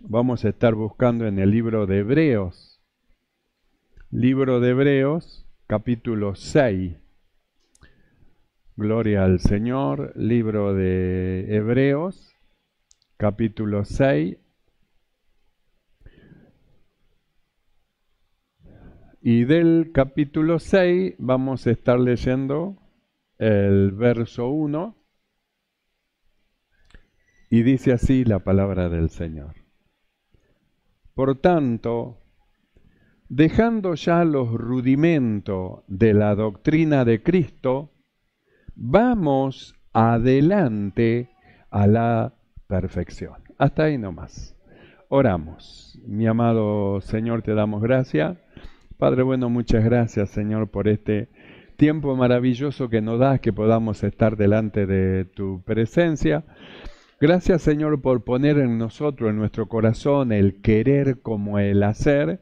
Vamos a estar buscando en el libro de Hebreos, capítulo 6. Gloria al Señor, libro de Hebreos, capítulo 6. Y del capítulo 6 vamos a estar leyendo el verso 1. Y dice así la palabra del Señor. Por tanto, dejando ya los rudimentos de la doctrina de Cristo, vamos adelante a la perfección. Hasta ahí nomás. Oramos. Mi amado Señor, te damos gracias. Padre bueno, muchas gracias, Señor, por este tiempo maravilloso que nos das, que podamos estar delante de tu presencia. Gracias, Señor, por poner en nosotros, en nuestro corazón, el querer como el hacer.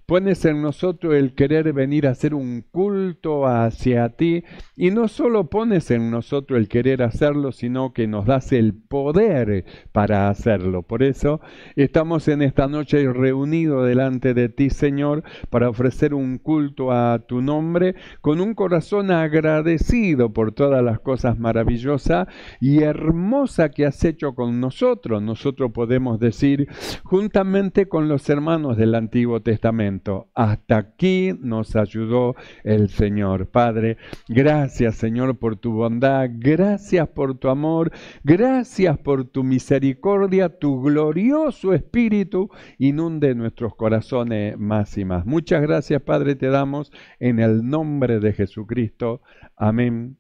Pones en nosotros el querer venir a hacer un culto hacia ti, y no solo pones en nosotros el querer hacerlo, sino que nos das el poder para hacerlo. Por eso estamos en esta noche reunidos delante de ti, Señor, para ofrecer un culto a tu nombre, con un corazón agradecido por todas las cosas maravillosas y hermosas que has hecho con nosotros. Nosotros podemos decir, juntamente con los hermanos del Antiguo Testamento, hasta aquí nos ayudó el Señor. Padre, gracias, Señor, por tu bondad, gracias por tu amor, gracias por tu misericordia. Tu glorioso Espíritu inunde nuestros corazones más y más. Muchas gracias, Padre, te damos en el nombre de Jesucristo. Amén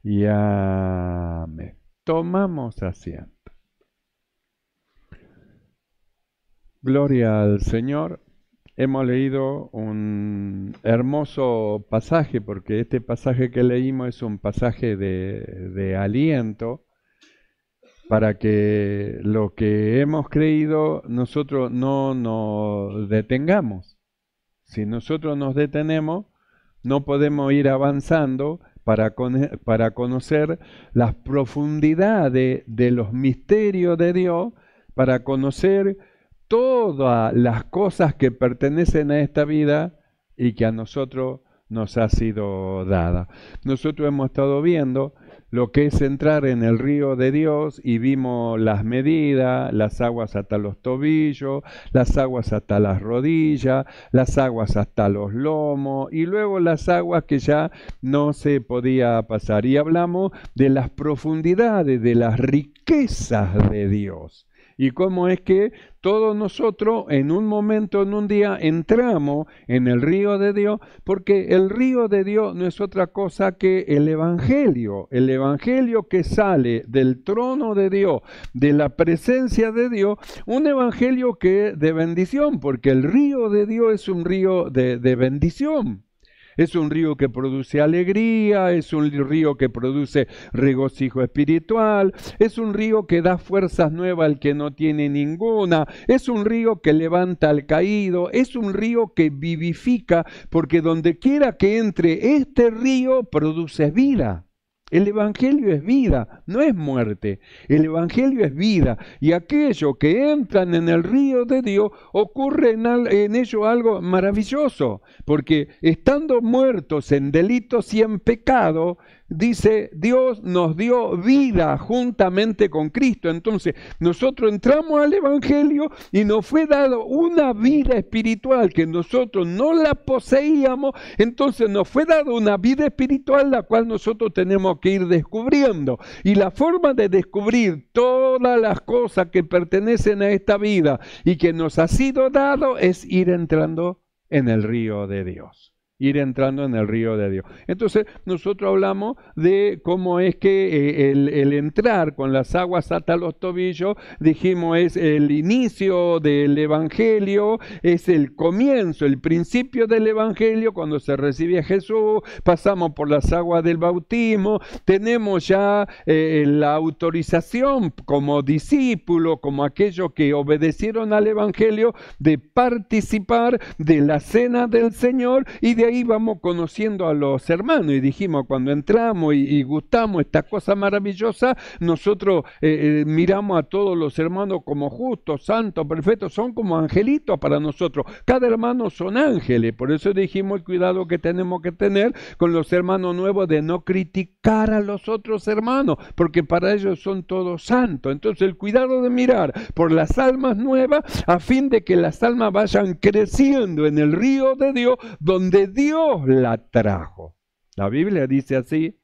y amén. Tomamos asiento. Gloria al Señor. Hemos leído un hermoso pasaje, porque este pasaje que leímos es un pasaje de aliento para que lo que hemos creído nosotros no nos detengamos. Si nosotros nos detenemos, no podemos ir avanzando para conocer las profundidades de los misterios de Dios, para conocer todas las cosas que pertenecen a esta vida y que a nosotros nos ha sido dada. Nosotros hemos estado viendo lo que es entrar en el río de Dios y vimos las medidas, las aguas hasta los tobillos, las aguas hasta las rodillas, las aguas hasta los lomos y luego las aguas que ya no se podía pasar. Y hablamos de las profundidades, de las riquezas de Dios. Y cómo es que todos nosotros en un momento, en un día, entramos en el río de Dios, porque el río de Dios no es otra cosa que el Evangelio que sale del trono de Dios, de la presencia de Dios, un Evangelio que de bendición, porque el río de Dios es un río de bendición. Es un río que produce alegría, es un río que produce regocijo espiritual, es un río que da fuerzas nuevas al que no tiene ninguna, es un río que levanta al caído, es un río que vivifica, porque donde quiera que entre este río produce vida. El Evangelio es vida, no es muerte. El Evangelio es vida. Y aquellos que entran en el río de Dios, ocurre en ellos algo maravilloso. Porque estando muertos en delitos y en pecado, dice, Dios nos dio vida juntamente con Cristo. Entonces, nosotros entramos al Evangelio y nos fue dado una vida espiritual que nosotros no la poseíamos. Entonces, nos fue dado una vida espiritual la cual nosotros tenemos que ir descubriendo. Y la forma de descubrir todas las cosas que pertenecen a esta vida y que nos ha sido dado es ir entrando en el río de Dios. Ir entrando en el río de Dios. Entonces nosotros hablamos de cómo es que el entrar con las aguas hasta los tobillos, dijimos, es el inicio del Evangelio, es el comienzo, el principio del Evangelio. Cuando se recibe a Jesús, pasamos por las aguas del bautismo, tenemos ya la autorización como discípulos, como aquellos que obedecieron al Evangelio, de participar de la cena del Señor y de ahí vamos conociendo a los hermanos y dijimos, cuando entramos y gustamos esta cosa maravillosa, nosotros miramos a todos los hermanos como justos, santos, perfectos, son como angelitos para nosotros. Cada hermano son ángeles, por eso dijimos el cuidado que tenemos que tener con los hermanos nuevos de no criticar a los otros hermanos, porque para ellos son todos santos. Entonces el cuidado de mirar por las almas nuevas a fin de que las almas vayan creciendo en el río de Dios donde Dios la trajo. La Biblia dice así: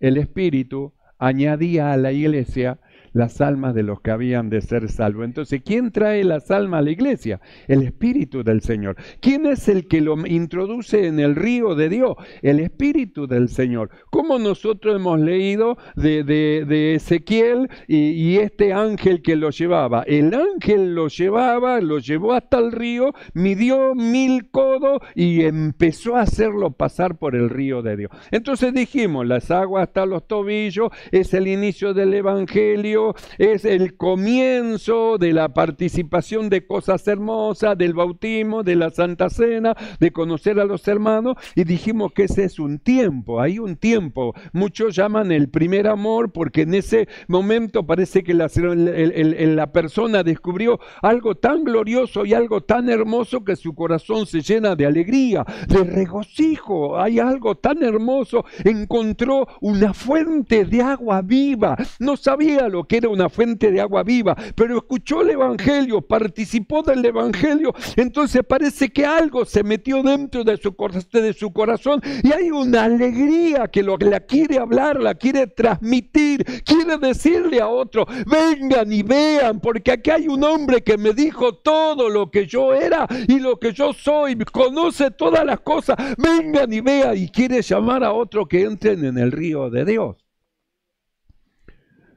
el Espíritu añadía a la iglesia las almas de los que habían de ser salvos. Entonces, ¿quién trae las almas a la iglesia? El Espíritu del Señor. ¿Quién es el que lo introduce en el río de Dios? El Espíritu del Señor. Como nosotros hemos leído de Ezequiel y este ángel que lo llevaba. El ángel lo llevó hasta el río, midió 1000 codos y empezó a hacerlo pasar por el río de Dios. Entonces dijimos, las aguas hasta los tobillos, es el inicio del Evangelio, es el comienzo de la participación de cosas hermosas, del bautismo, de la Santa Cena, de conocer a los hermanos, y dijimos que ese es un tiempo, hay un tiempo. Muchos llaman el primer amor porque en ese momento parece que la persona descubrió algo tan glorioso y algo tan hermoso que su corazón se llena de alegría, de regocijo. Hay algo tan hermoso, encontró una fuente de agua viva. No sabía lo que era una fuente de agua viva, pero escuchó el Evangelio, participó del Evangelio, entonces parece que algo se metió dentro de su corazón y hay una alegría que la quiere hablar, la quiere transmitir, quiere decirle a otro: vengan y vean, porque aquí hay un hombre que me dijo todo lo que yo era y lo que yo soy, conoce todas las cosas, vengan y vean, y quiere llamar a otro que entren en el río de Dios.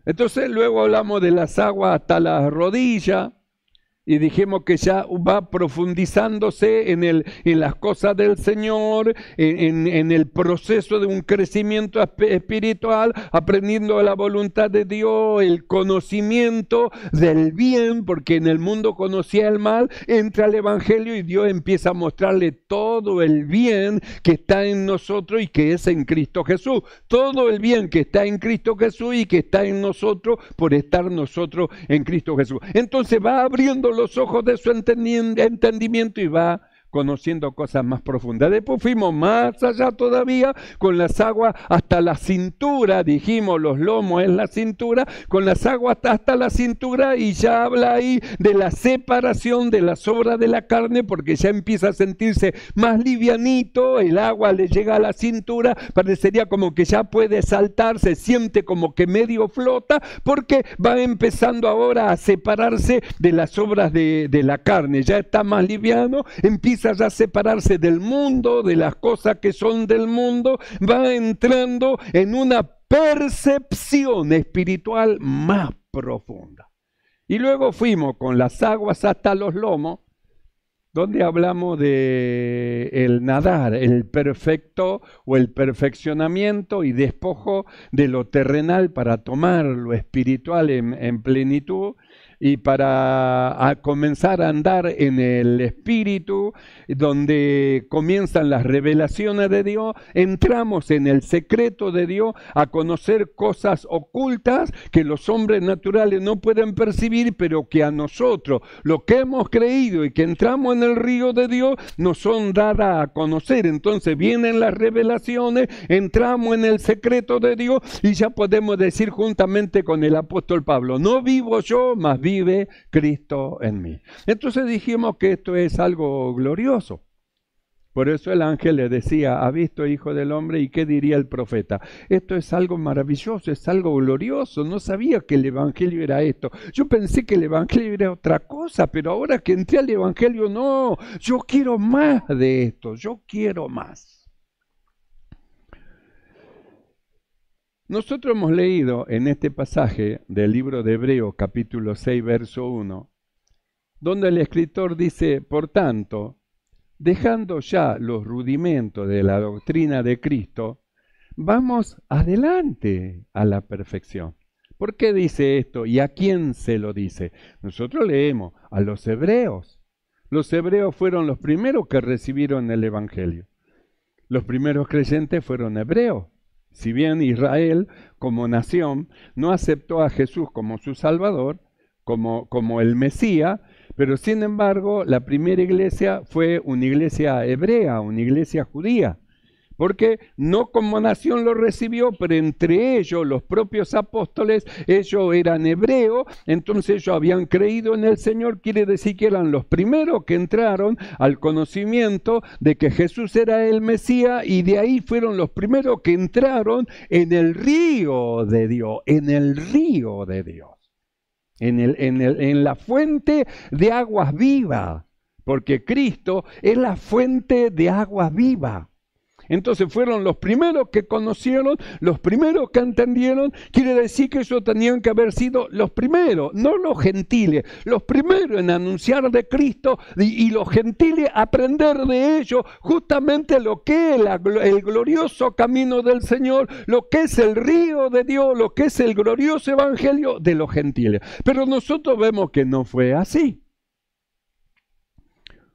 Entonces luego hablamos de las aguas hasta las rodillas y dijimos que ya va profundizándose en las cosas del Señor, en el proceso de un crecimiento espiritual, aprendiendo la voluntad de Dios, el conocimiento del bien, porque en el mundo conocía el mal, entra el Evangelio y Dios empieza a mostrarle todo el bien que está en nosotros y que es en Cristo Jesús. Todo el bien que está en Cristo Jesús y que está en nosotros por estar nosotros en Cristo Jesús. Entonces va abriendo los ojos de su entendimiento y va conociendo cosas más profundas. Después fuimos más allá todavía con las aguas hasta la cintura, dijimos los lomos es la cintura, con las aguas hasta la cintura, y ya habla ahí de la separación de las obras de la carne, porque ya empieza a sentirse más livianito, el agua le llega a la cintura, parecería como que ya puede saltar, se siente como que medio flota, porque va empezando ahora a separarse de las obras de la carne, ya está más liviano, empieza ya a separarse del mundo, de las cosas que son del mundo, va entrando en una percepción espiritual más profunda. Y luego fuimos con las aguas hasta los lomos, donde hablamos de el nadar, el perfecto o el perfeccionamiento y despojo de lo terrenal para tomar lo espiritual en plenitud, y para comenzar a andar en el Espíritu, donde comienzan las revelaciones de Dios, entramos en el secreto de Dios a conocer cosas ocultas que los hombres naturales no pueden percibir, pero que a nosotros, lo que hemos creído y que entramos en el río de Dios, nos son dadas a conocer. Entonces vienen las revelaciones, entramos en el secreto de Dios y ya podemos decir juntamente con el apóstol Pablo: no vivo yo, mas vive Cristo en mí. Entonces dijimos que esto es algo glorioso. Por eso el ángel le decía: ¿ha visto, hijo del hombre? ¿Y qué diría el profeta? Esto es algo maravilloso, es algo glorioso. No sabía que el evangelio era esto. Yo pensé que el evangelio era otra cosa, pero ahora que entré al evangelio, no. Yo quiero más de esto, yo quiero más. Nosotros hemos leído en este pasaje del libro de Hebreos, capítulo 6, verso 1, donde el escritor dice: por tanto, dejando ya los rudimentos de la doctrina de Cristo, vamos adelante a la perfección. ¿Por qué dice esto? ¿Y a quién se lo dice? Nosotros leemos a los hebreos. Los hebreos fueron los primeros que recibieron el evangelio. Los primeros creyentes fueron hebreos. Si bien Israel, como nación, no aceptó a Jesús como su Salvador, como el Mesías, pero sin embargo la primera iglesia fue una iglesia hebrea, una iglesia judía. Porque no como nación lo recibió, pero entre ellos, los propios apóstoles, ellos eran hebreos, entonces ellos habían creído en el Señor, quiere decir que eran los primeros que entraron al conocimiento de que Jesús era el Mesías, y de ahí fueron los primeros que entraron en el río de Dios, en el río de Dios, en la fuente de aguas vivas, porque Cristo es la fuente de aguas vivas. Entonces fueron los primeros que conocieron, los primeros que entendieron. Quiere decir que ellos tenían que haber sido los primeros, no los gentiles, los primeros en anunciar de Cristo, y los gentiles aprender de ellos justamente lo que es el glorioso camino del Señor, lo que es el río de Dios, lo que es el glorioso evangelio de los gentiles. Pero nosotros vemos que no fue así.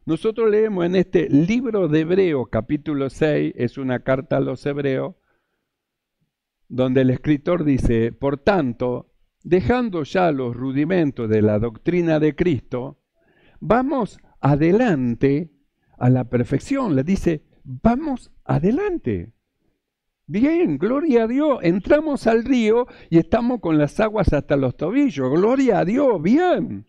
Nosotros leemos en este libro de Hebreos, capítulo 6, es una carta a los hebreos, donde el escritor dice: por tanto, dejando ya los rudimentos de la doctrina de Cristo, vamos adelante a la perfección. Le dice, vamos adelante. Bien, gloria a Dios, entramos al río y estamos con las aguas hasta los tobillos. Gloria a Dios, bien.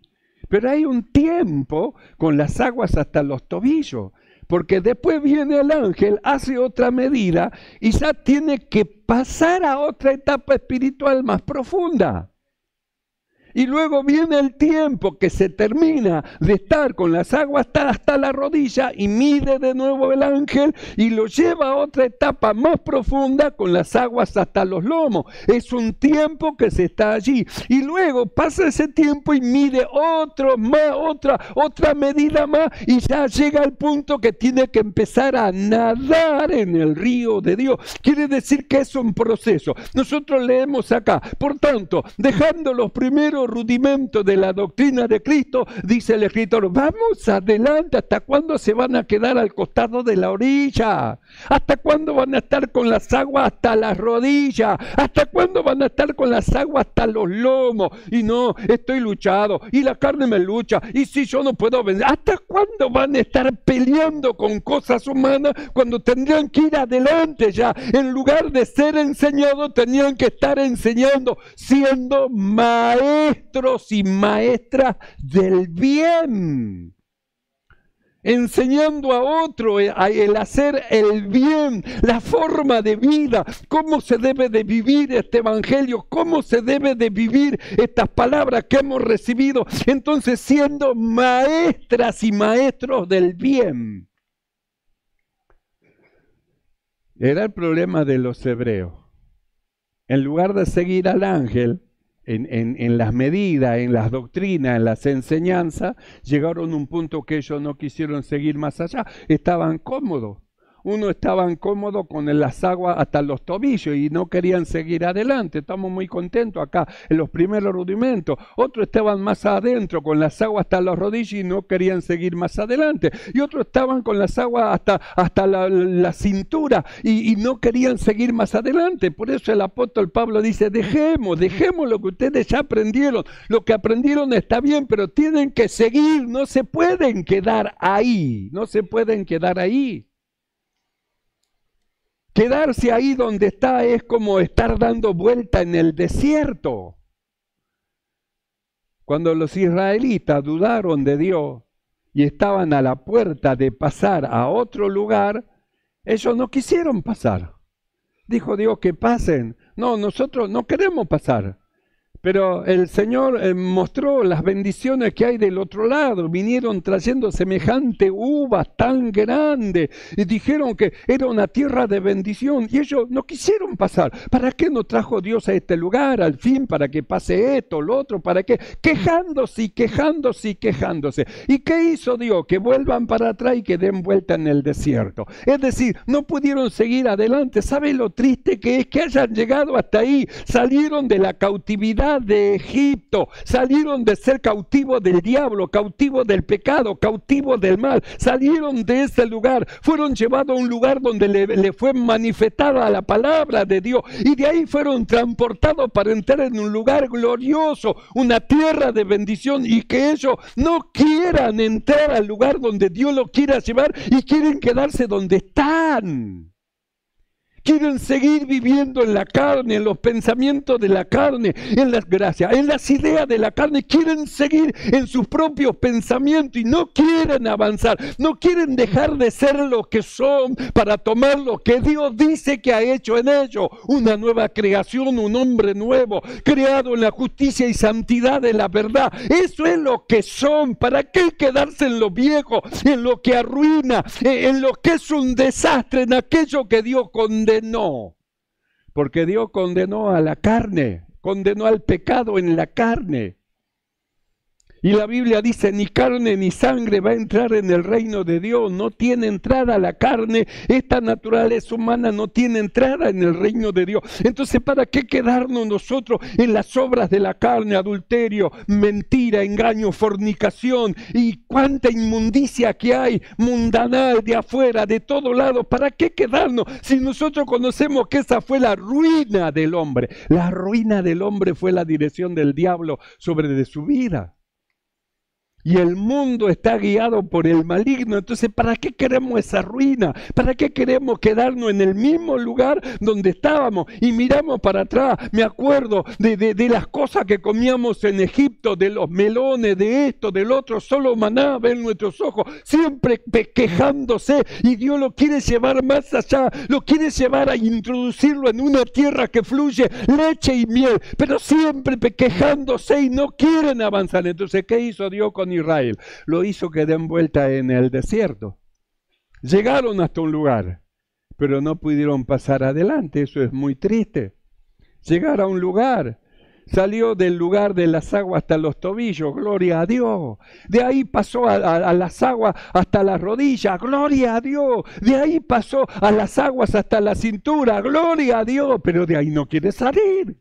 Pero hay un tiempo con las aguas hasta los tobillos, porque después viene el ángel, hace otra medida y ya tiene que pasar a otra etapa espiritual más profunda. Y luego viene el tiempo que se termina de estar con las aguas hasta la rodilla, y mide de nuevo el ángel y lo lleva a otra etapa más profunda con las aguas hasta los lomos. Es un tiempo que se está allí. Y luego pasa ese tiempo y mide otra medida más, y ya llega al punto que tiene que empezar a nadar en el río de Dios. Quiere decir que es un proceso. Nosotros leemos acá, por tanto, dejando los primeros rudimentos de la doctrina de Cristo, dice el escritor, vamos adelante. ¿Hasta cuándo se van a quedar al costado de la orilla? ¿Hasta cuándo van a estar con las aguas hasta las rodillas? ¿Hasta cuándo van a estar con las aguas hasta los lomos? Y no, estoy luchado, y la carne me lucha, y si yo no puedo vencer. ¿Hasta cuándo van a estar peleando con cosas humanas cuando tendrían que ir adelante ya? En lugar de ser enseñados, tenían que estar enseñando, siendo maestros y maestras del bien, enseñando a otro el hacer el bien, la forma de vida, cómo se debe de vivir este evangelio, cómo se debe de vivir estas palabras que hemos recibido. Entonces, siendo maestras y maestros del bien. Era el problema de los hebreos. En lugar de seguir al ángel en las medidas, en las doctrinas, en las enseñanzas, llegaron a un punto que ellos no quisieron seguir más allá. Estaban cómodos. Uno estaban cómodos con las aguas hasta los tobillos y no querían seguir adelante. Estamos muy contentos acá en los primeros rudimentos. Otros estaban más adentro con las aguas hasta las rodillas y no querían seguir más adelante. Y otros estaban con las aguas hasta la cintura y no querían seguir más adelante. Por eso el apóstol Pablo dice, dejemos lo que ustedes ya aprendieron. Lo que aprendieron está bien, pero tienen que seguir. No se pueden quedar ahí. No se pueden quedar ahí. Quedarse ahí donde está es como estar dando vuelta en el desierto. Cuando los israelitas dudaron de Dios y estaban a la puerta de pasar a otro lugar, ellos no quisieron pasar. Dijo Dios que pasen. No, nosotros no queremos pasar. Pero el Señor mostró las bendiciones que hay del otro lado. Vinieron trayendo semejante uvas tan grande y dijeron que era una tierra de bendición. Y ellos no quisieron pasar. ¿Para qué nos trajo Dios a este lugar? Al fin, para que pase esto, lo otro, ¿para qué? Quejándose y quejándose y quejándose. ¿Y qué hizo Dios? Que vuelvan para atrás y que den vuelta en el desierto. Es decir, no pudieron seguir adelante. ¿Sabe lo triste que es que hayan llegado hasta ahí? Salieron de la cautividad libertad de Egipto. Salieron de ser cautivos del diablo, cautivos del pecado, cautivos del mal. Salieron de ese lugar, fueron llevados a un lugar donde le fue manifestada la palabra de Dios. Y de ahí fueron transportados para entrar en un lugar glorioso, una tierra de bendición. Y que ellos no quieran entrar al lugar donde Dios los quiera llevar y quieren quedarse donde están. Quieren seguir viviendo en la carne, en los pensamientos de la carne, en las gracias, en las ideas de la carne. Quieren seguir en sus propios pensamientos y no quieren avanzar. No quieren dejar de ser lo que son para tomar lo que Dios dice que ha hecho en ellos. Una nueva creación, un hombre nuevo, creado en la justicia y santidad de la verdad. Eso es lo que son. ¿Para qué quedarse en lo viejo, en lo que arruina, en lo que es un desastre, en aquello que Dios condenó? Porque Dios condenó a la carne, condenó al pecado en la carne. Y la Biblia dice, ni carne ni sangre va a entrar en el reino de Dios. No tiene entrada la carne. Esta naturaleza humana no tiene entrada en el reino de Dios. Entonces, ¿para qué quedarnos nosotros en las obras de la carne? Adulterio, mentira, engaño, fornicación y cuánta inmundicia que hay, mundanal, de afuera, de todo lado. ¿Para qué quedarnos si nosotros conocemos que esa fue la ruina del hombre? La ruina del hombre fue la dirección del diablo sobre de su vida. Y el mundo está guiado por el maligno. Entonces, ¿para qué queremos esa ruina? ¿Para qué queremos quedarnos en el mismo lugar donde estábamos? Y miramos para atrás. Me acuerdo de las cosas que comíamos en Egipto, de los melones, de esto, del otro. Solo maná ven nuestros ojos, siempre quejándose. Y Dios lo quiere llevar más allá. Lo quiere llevar a introducirlo en una tierra que fluye leche y miel. Pero siempre quejándose y no quieren avanzar. Entonces, ¿qué hizo Dios con Israel? Lo hizo que den vuelta en el desierto. Llegaron hasta un lugar, pero no pudieron pasar adelante. Eso es muy triste. Llegar a un lugar, salió del lugar de las aguas hasta los tobillos, gloria a Dios. De ahí pasó a las aguas hasta las rodillas, gloria a Dios. De ahí pasó a las aguas hasta la cintura, gloria a Dios. Pero de ahí no quiere salir.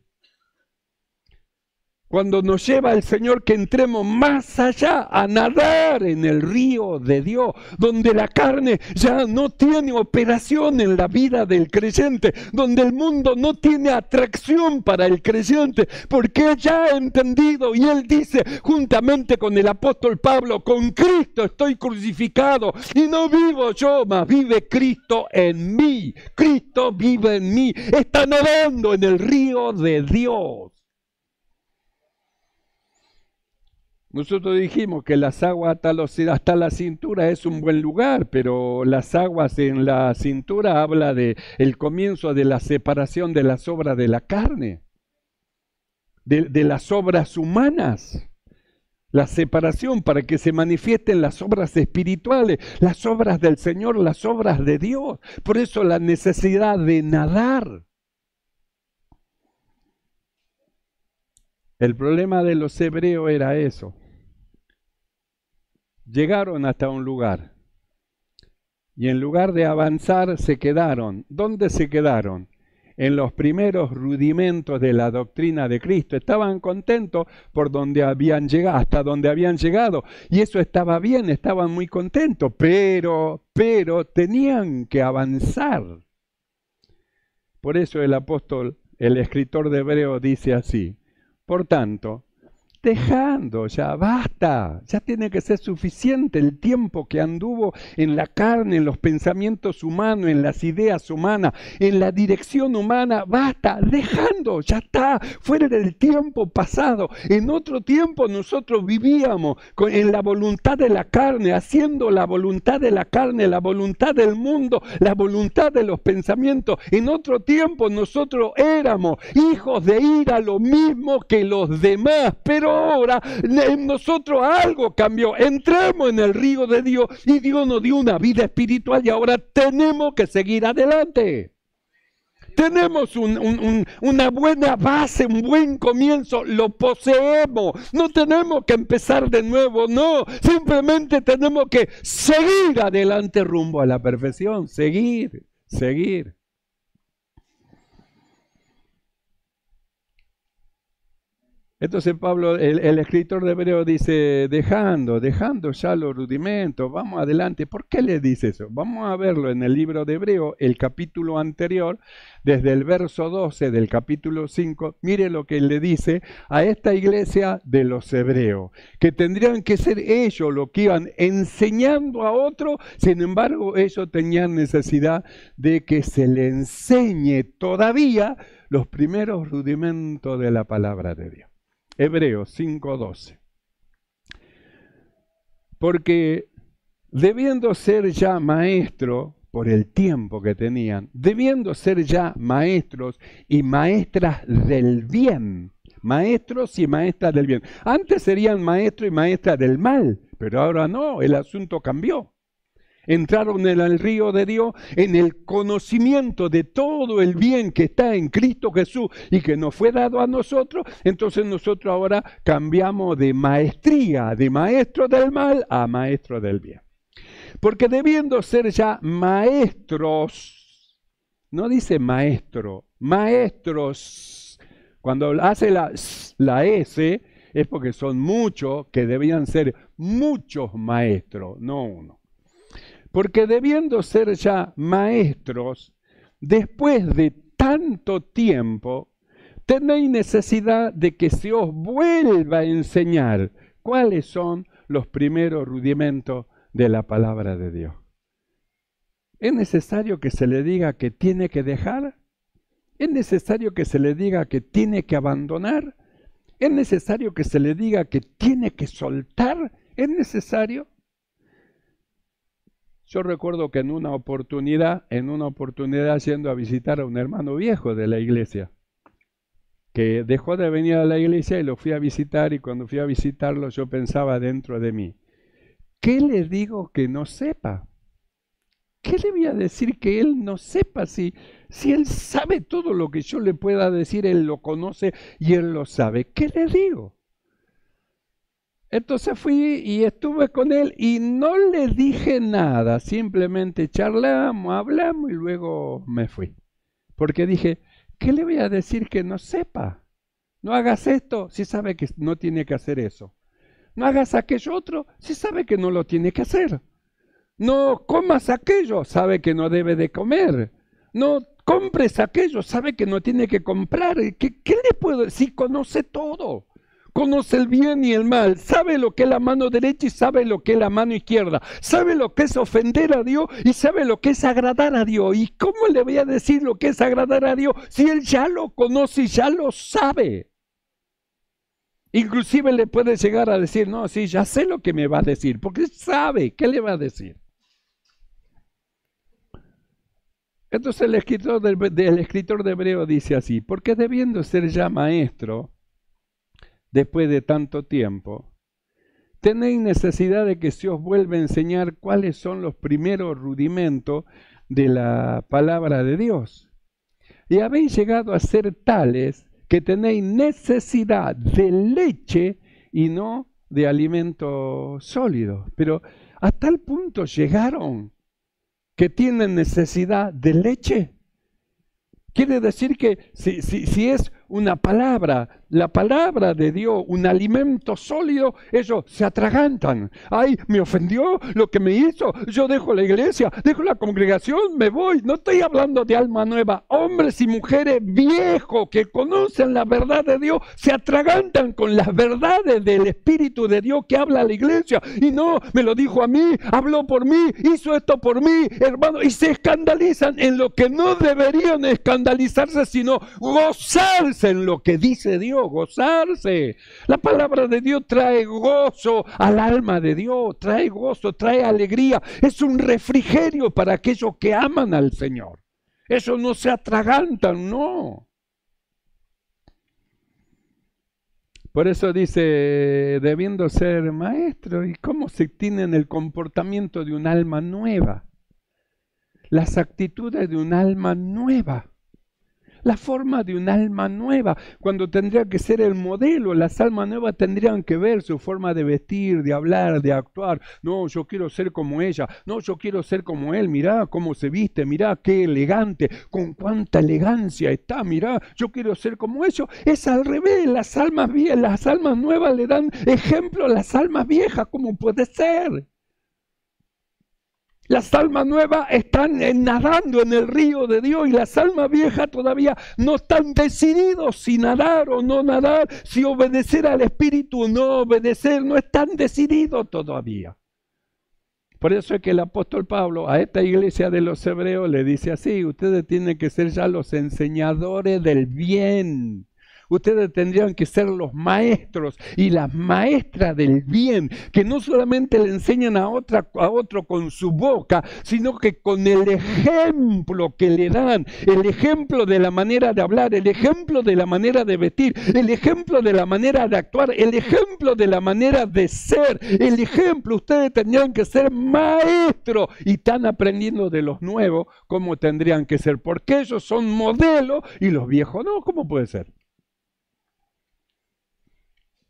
Cuando nos lleva el Señor que entremos más allá a nadar en el río de Dios, donde la carne ya no tiene operación en la vida del creyente, donde el mundo no tiene atracción para el creyente, porque ya ha entendido y él dice juntamente con el apóstol Pablo, con Cristo estoy crucificado y no vivo yo, mas vive Cristo en mí. Cristo vive en mí, está nadando en el río de Dios. Nosotros dijimos que las aguas hasta la cintura es un buen lugar, pero las aguas en la cintura habla de el comienzo de la separación de las obras de la carne, de las obras humanas. La separación para que se manifiesten las obras espirituales, las obras del Señor, las obras de Dios. Por eso la necesidad de nadar. El problema de los hebreos era eso. Llegaron hasta un lugar y en lugar de avanzar se quedaron. ¿Dónde se quedaron? En los primeros rudimentos de la doctrina de Cristo. Estaban contentos por donde habían llegado, hasta donde habían llegado, y eso estaba bien, estaban muy contentos, pero tenían que avanzar. Por eso el apóstol, el escritor de Hebreos dice así: por tanto, dejando ya, basta, ya tiene que ser suficiente el tiempo que anduvo en la carne, en los pensamientos humanos, en las ideas humanas, en la dirección humana, basta, dejando, ya está, fuera del tiempo pasado. En otro tiempo nosotros vivíamos en la voluntad de la carne, haciendo la voluntad de la carne, la voluntad del mundo, la voluntad de los pensamientos. En otro tiempo nosotros éramos hijos de ira, lo mismo que los demás, pero ahora en nosotros algo cambió. Entramos en el río de Dios y Dios nos dio una vida espiritual y ahora tenemos que seguir adelante. Tenemos una buena base, un buen comienzo, lo poseemos. No tenemos que empezar de nuevo, no. Simplemente tenemos que seguir adelante rumbo a la perfección. Seguir. Entonces Pablo, el escritor de Hebreo dice, dejando ya los rudimentos, vamos adelante. ¿Por qué le dice eso? Vamos a verlo en el libro de Hebreo, el capítulo anterior, desde el verso 12 del capítulo 5. Mire lo que le dice a esta iglesia de los hebreos, que tendrían que ser ellos los que iban enseñando a otros, sin embargo ellos tenían necesidad de que se le enseñe todavía los primeros rudimentos de la palabra de Dios. Hebreos 5:12. Porque debiendo ser ya maestros, por el tiempo que tenían, debiendo ser ya maestros y maestras del bien, maestros y maestras del bien. Antes serían maestros y maestras del mal, pero ahora no, el asunto cambió. Entraron en el río de Dios, en el conocimiento de todo el bien que está en Cristo Jesús y que nos fue dado a nosotros. Entonces nosotros ahora cambiamos de maestría, de maestro del mal a maestro del bien. Porque debiendo ser ya maestros, no dice maestro, maestros, cuando hace la S es porque son muchos que debían ser muchos maestros, no uno. Porque debiendo ser ya maestros, después de tanto tiempo, tenéis necesidad de que se os vuelva a enseñar cuáles son los primeros rudimentos de la palabra de Dios. ¿Es necesario que se le diga que tiene que dejar? ¿Es necesario que se le diga que tiene que abandonar? ¿Es necesario que se le diga que tiene que soltar? ¿Es necesario? Yo recuerdo que en una oportunidad yendo a visitar a un hermano viejo de la iglesia, que dejó de venir a la iglesia y lo fui a visitar, y cuando fui a visitarlo yo pensaba dentro de mí, ¿qué le digo que no sepa? ¿Qué le voy a decir que él no sepa? Si él sabe todo lo que yo le pueda decir, él lo conoce y él lo sabe. ¿Qué le digo? Entonces fui y estuve con él y no le dije nada, simplemente charlamos, hablamos y luego me fui. Porque dije, ¿qué le voy a decir que no sepa? No hagas esto si sabe que no tiene que hacer eso. No hagas aquello otro si sabe que no lo tiene que hacer. No comas aquello, sabe que no debe de comer. No compres aquello, sabe que no tiene que comprar. ¿Qué le puedo decir? Conoce todo. Conoce el bien y el mal, sabe lo que es la mano derecha y sabe lo que es la mano izquierda, sabe lo que es ofender a Dios y sabe lo que es agradar a Dios. ¿Y cómo le voy a decir lo que es agradar a Dios si él ya lo conoce y ya lo sabe? Inclusive le puede llegar a decir, no, sí, ya sé lo que me va a decir, porque sabe qué le va a decir. Entonces el escritor de Hebreo dice así, porque debiendo ser ya maestro, después de tanto tiempo, tenéis necesidad de que se os vuelva a enseñar cuáles son los primeros rudimentos de la palabra de Dios. Y habéis llegado a ser tales que tenéis necesidad de leche y no de alimento sólido. Pero a tal punto llegaron que tienen necesidad de leche. Quiere decir que si es una palabra, la palabra de Dios, un alimento sólido, ellos se atragantan. Ay, me ofendió lo que me hizo, yo dejo la iglesia, dejo la congregación, me voy. No estoy hablando de alma nueva. Hombres y mujeres viejos que conocen la verdad de Dios, se atragantan con las verdades del Espíritu de Dios que habla a la iglesia. Y no, me lo dijo a mí, habló por mí, hizo esto por mí, hermano. Y se escandalizan en lo que no deberían escandalizarse, sino gozarse en lo que dice Dios, gozarse. La palabra de Dios trae gozo al alma de Dios, trae gozo, trae alegría. Es un refrigerio para aquellos que aman al Señor. Eso no se atragantan, no. Por eso dice, debiendo ser maestro, ¿y cómo se tienen el comportamiento de un alma nueva? Las actitudes de un alma nueva. La forma de un alma nueva, cuando tendría que ser el modelo. Las almas nuevas tendrían que ver su forma de vestir, de hablar, de actuar. No, yo quiero ser como ella. No, yo quiero ser como él. Mirá cómo se viste, mirá qué elegante, con cuánta elegancia está. Mirá, yo quiero ser como ellos. Es al revés. Las almas nuevas le dan ejemplo a las almas viejas. ¿Cómo puede ser? Las almas nuevas están nadando en el río de Dios y las almas viejas todavía no están decididos si nadar o no nadar, si obedecer al Espíritu o no obedecer, no están decididos todavía. Por eso es que el apóstol Pablo a esta iglesia de los hebreos le dice así: ustedes tienen que ser ya los enseñadores del bien. Ustedes tendrían que ser los maestros y las maestras del bien, que no solamente le enseñan a otro con su boca, sino que con el ejemplo que le dan, el ejemplo de la manera de hablar, el ejemplo de la manera de vestir, el ejemplo de la manera de actuar, el ejemplo de la manera de ser, el ejemplo. Ustedes tendrían que ser maestros y están aprendiendo de los nuevos cómo tendrían que ser, porque ellos son modelos y los viejos no. ¿Cómo puede ser?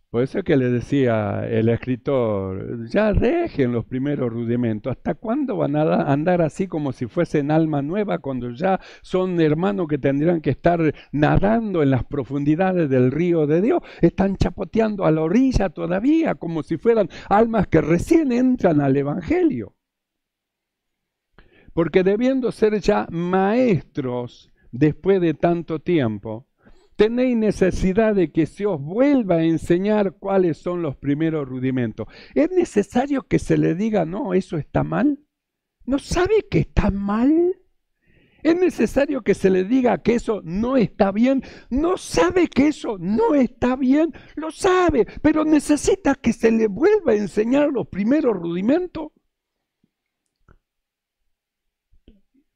Por eso es que le decía el escritor, ya dejen los primeros rudimentos. ¿Hasta cuándo van a andar así como si fuesen alma nueva cuando ya son hermanos que tendrían que estar nadando en las profundidades del río de Dios? Están chapoteando a la orilla todavía como si fueran almas que recién entran al Evangelio. Porque debiendo ser ya maestros después de tanto tiempo, tenéis necesidad de que se os vuelva a enseñar cuáles son los primeros rudimentos. ¿Es necesario que se le diga, no, eso está mal? ¿No sabe que está mal? ¿Es necesario que se le diga que eso no está bien? ¿No sabe que eso no está bien? Lo sabe, pero necesita que se le vuelva a enseñar los primeros rudimentos.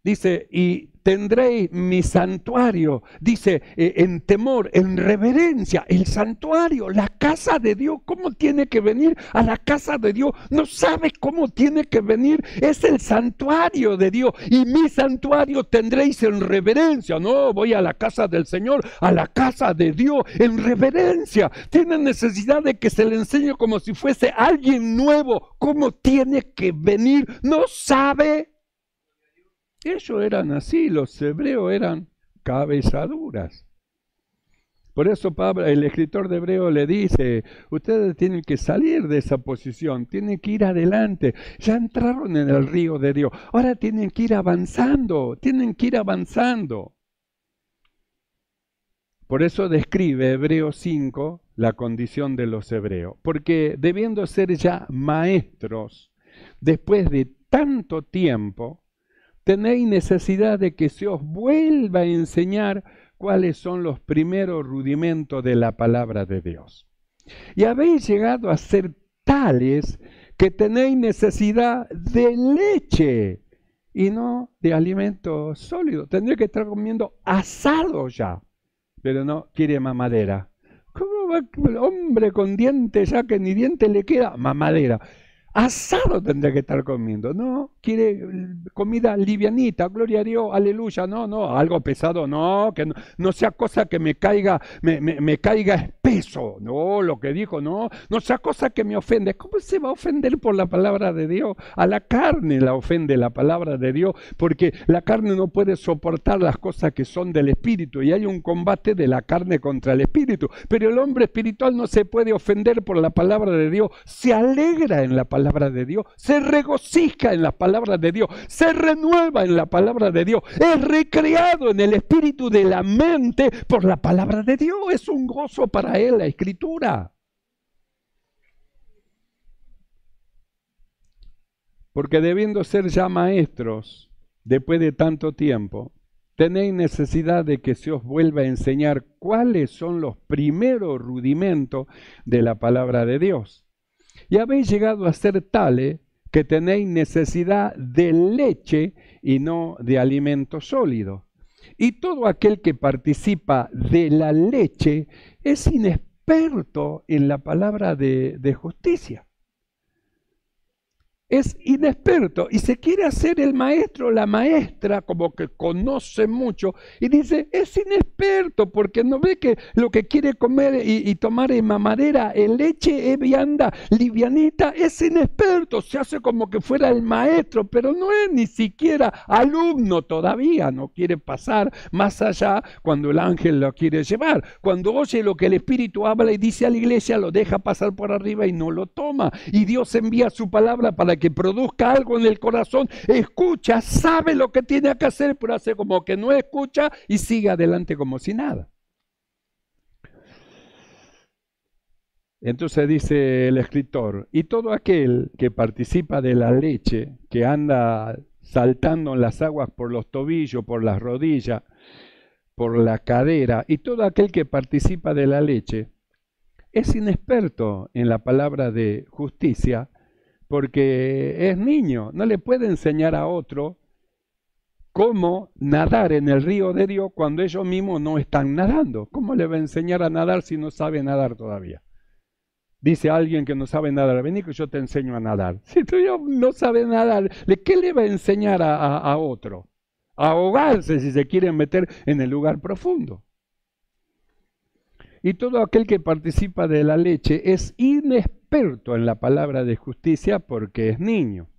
Dice, y tendréis mi santuario, dice, en temor, en reverencia, el santuario, la casa de Dios. ¿Cómo tiene que venir a la casa de Dios? No sabe cómo tiene que venir, es el santuario de Dios, y mi santuario tendréis en reverencia. No, voy a la casa del Señor, a la casa de Dios, en reverencia. Tiene necesidad de que se le enseñe como si fuese alguien nuevo, cómo tiene que venir. No sabe. Ellos eran así, los hebreos eran cabezaduras. Por eso Pablo, el escritor de Hebreos, le dice, ustedes tienen que salir de esa posición, tienen que ir adelante. Ya entraron en el río de Dios, ahora tienen que ir avanzando, tienen que ir avanzando. Por eso describe Hebreos 5 la condición de los hebreos, porque debiendo ser ya maestros, después de tanto tiempo, tenéis necesidad de que se os vuelva a enseñar cuáles son los primeros rudimentos de la palabra de Dios. Y habéis llegado a ser tales que tenéis necesidad de leche y no de alimento sólido. Tendría que estar comiendo asado ya, pero no quiere mamadera. ¿Cómo va el hombre con dientes ya que ni diente le queda? Mamadera. Asado tendría que estar comiendo, no, quiere comida livianita, gloria a Dios, aleluya, no, algo pesado, no, que no sea cosa que me caiga espeso, no, lo que dijo, no sea cosa que me ofende. ¿Cómo se va a ofender por la palabra de Dios? A la carne la ofende la palabra de Dios, porque la carne no puede soportar las cosas que son del Espíritu, y hay un combate de la carne contra el Espíritu, pero el hombre espiritual no se puede ofender por la palabra de Dios, se alegra en la palabra de Dios, se regocija en la palabra de Dios, se renueva en la palabra de Dios, es recreado en el espíritu de la mente por la palabra de Dios. Es un gozo para él la Escritura. Porque debiendo ser ya maestros después de tanto tiempo, tenéis necesidad de que se os vuelva a enseñar cuáles son los primeros rudimentos de la palabra de Dios. Y habéis llegado a ser tales que tenéis necesidad de leche y no de alimento sólido. Y todo aquel que participa de la leche es inexperto en la palabra de justicia. es inexperto y se quiere hacer el maestro, la maestra, como que conoce mucho, y dice, es inexperto porque no ve que lo que quiere comer y tomar en mamadera, en leche, es vianda, livianita, es inexperto, se hace como que fuera el maestro, pero no es ni siquiera alumno todavía, no quiere pasar más allá cuando el ángel lo quiere llevar. Cuando oye lo que el Espíritu habla y dice a la iglesia, lo deja pasar por arriba y no lo toma, y Dios envía su palabra para que produzca algo en el corazón, escucha, sabe lo que tiene que hacer, pero hace como que no escucha y sigue adelante como si nada. Entonces dice el escritor, y todo aquel que participa de la leche, que anda saltando en las aguas por los tobillos, por las rodillas, por la cadera, y todo aquel que participa de la leche, es inexperto en la palabra de justicia, porque es niño, no le puede enseñar a otro cómo nadar en el río de Dios cuando ellos mismos no están nadando. ¿Cómo le va a enseñar a nadar si no sabe nadar todavía? Dice alguien que no sabe nadar, vení que yo te enseño a nadar. Si tú no sabes nadar, ¿qué le va a enseñar a otro? A ahogarse si se quieren meter en el lugar profundo. Y todo aquel que participa de la leche es inexperto en la palabra de justicia porque es niño.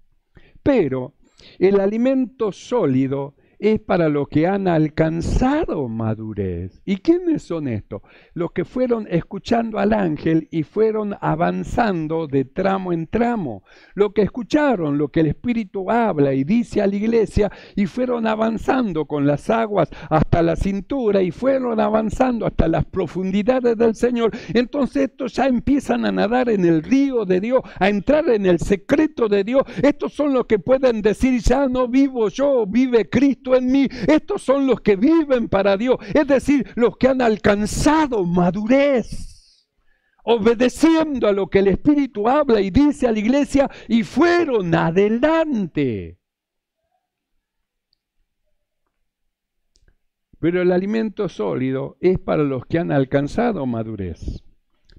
Pero el alimento sólido es para los que han alcanzado madurez. ¿Y quiénes son estos? Los que fueron escuchando al ángel y fueron avanzando de tramo en tramo. Los que escucharon lo que el Espíritu habla y dice a la iglesia y fueron avanzando con las aguas hasta la cintura y fueron avanzando hasta las profundidades del Señor. Entonces estos ya empiezan a nadar en el río de Dios, a entrar en el secreto de Dios. Estos son los que pueden decir, ya no vivo yo, vive Cristo en mí. Estos son los que viven para Dios, es decir, los que han alcanzado madurez, obedeciendo a lo que el Espíritu habla y dice a la iglesia y fueron adelante. Pero el alimento sólido es para los que han alcanzado madurez,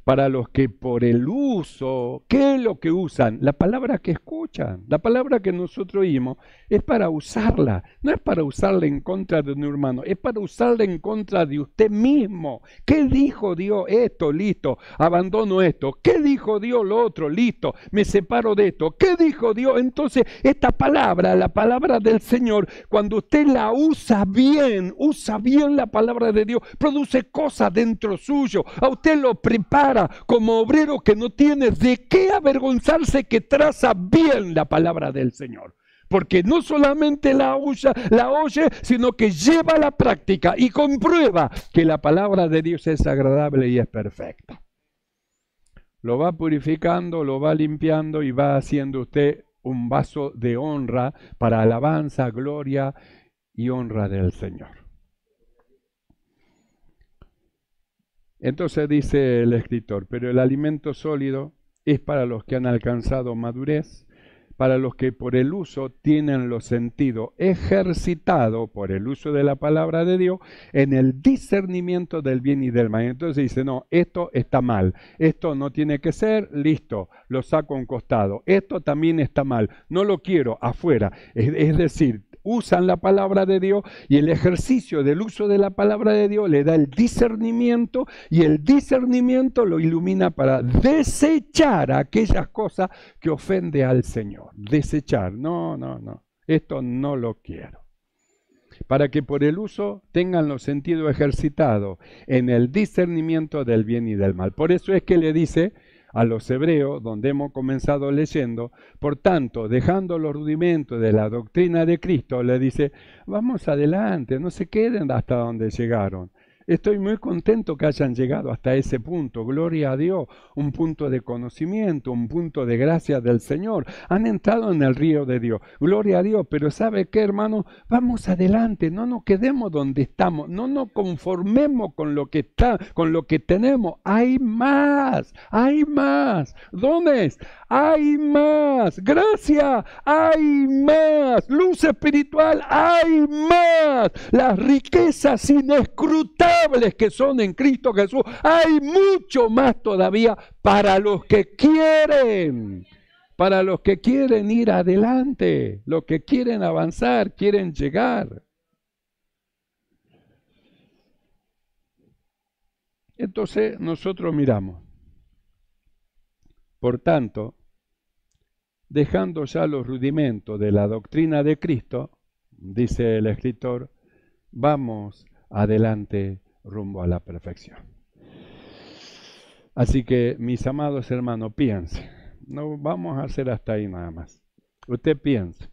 para los que por el uso, ¿qué es lo que usan? La palabra que escuchan, la palabra que nosotros oímos, es para usarla, no es para usarla en contra de un hermano, es para usarla en contra de usted mismo. ¿Qué dijo Dios? Esto, listo, abandono esto. ¿Qué dijo Dios? Lo otro, listo, me separo de esto. ¿Qué dijo Dios? Entonces, esta palabra, la palabra del Señor, cuando usted la usa bien la palabra de Dios, produce cosas dentro suyo, a usted lo prepara como obrero que no tiene de qué avergonzarse, que traza bien la palabra del Señor. Porque no solamente la oye, sino que lleva a la práctica y comprueba que la palabra de Dios es agradable y es perfecta. Lo va purificando, lo va limpiando y va haciendo usted un vaso de honra para alabanza, gloria y honra del Señor. Entonces dice el escritor, pero el alimento sólido es para los que han alcanzado madurez, para los que por el uso tienen los sentidos ejercitados por el uso de la palabra de Dios en el discernimiento del bien y del mal. Entonces dice, no, esto está mal, esto no tiene que ser, listo, lo saco a un costado, esto también está mal, no lo quiero, afuera. Es decir, usan la palabra de Dios y el ejercicio del uso de la palabra de Dios le da el discernimiento y el discernimiento lo ilumina para desechar aquellas cosas que ofende al Señor. Desechar, no, esto no lo quiero. Para que por el uso tengan los sentidos ejercitados en el discernimiento del bien y del mal. Por eso es que le dice a los hebreos, donde hemos comenzado leyendo, por tanto, dejando los rudimentos de la doctrina de Cristo, le dice, vamos adelante, no se queden hasta donde llegaron. Estoy muy contento que hayan llegado hasta ese punto, gloria a Dios, un punto de conocimiento, un punto de gracia del Señor. Han entrado en el río de Dios, gloria a Dios, pero ¿sabe qué, hermano? Vamos adelante, no nos quedemos donde estamos, no nos conformemos con lo que está, con lo que tenemos. Hay más, hay más. ¿Dónde es? Hay más, gracia, hay más, luz espiritual, hay más. Las riquezas inescrutables que son en Cristo Jesús, hay mucho más todavía para los que quieren. para los que quieren ir adelante, los que quieren avanzar, quieren llegar. Entonces nosotros miramos. Por tanto, dejando ya los rudimentos de la doctrina de Cristo, dice el escritor, vamos adelante rumbo a la perfección. Así que, mis amados hermanos, piensen. No vamos a hacer hasta ahí nada más. Usted piense.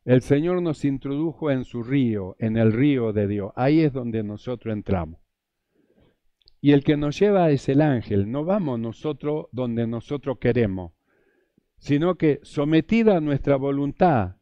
El Señor nos introdujo en su río, en el río de Dios. Ahí es donde nosotros entramos. Y el que nos lleva es el ángel. No vamos nosotros donde nosotros queremos, sino que sometida a nuestra voluntad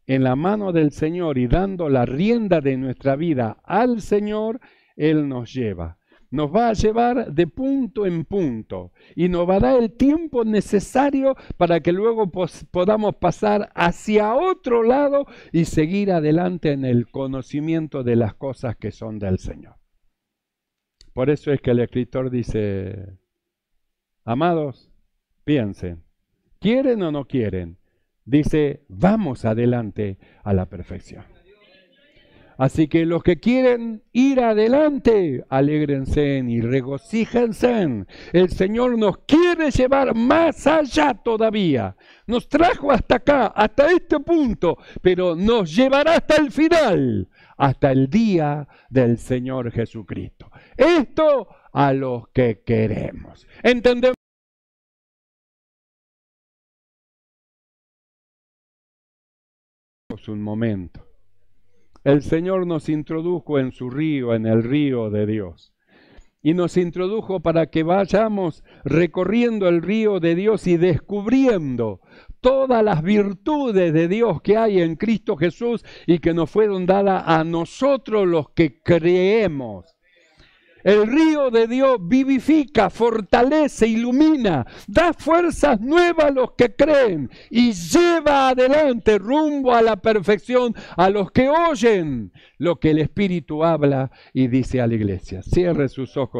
en la mano del Señor y dando la rienda de nuestra vida al Señor, Él nos lleva. Nos va a llevar de punto en punto y nos va a dar el tiempo necesario para que luego podamos pasar hacia otro lado y seguir adelante en el conocimiento de las cosas que son del Señor. Por eso es que el escritor dice, amados, piensen, ¿quieren o no quieren? Dice, vamos adelante a la perfección. Así que los que quieren ir adelante, alégrense y regocíjense. El Señor nos quiere llevar más allá todavía. Nos trajo hasta acá, hasta este punto, pero nos llevará hasta el final, hasta el día del Señor Jesucristo. Esto a los que queremos. ¿Entendemos? Un momento. El Señor nos introdujo en su río, en el río de Dios. Y nos introdujo para que vayamos recorriendo el río de Dios y descubriendo todas las virtudes de Dios que hay en Cristo Jesús y que nos fueron dadas a nosotros los que creemos. El río de Dios vivifica, fortalece, ilumina, da fuerzas nuevas a los que creen y lleva adelante rumbo a la perfección a los que oyen lo que el Espíritu habla y dice a la iglesia. Cierre sus ojos.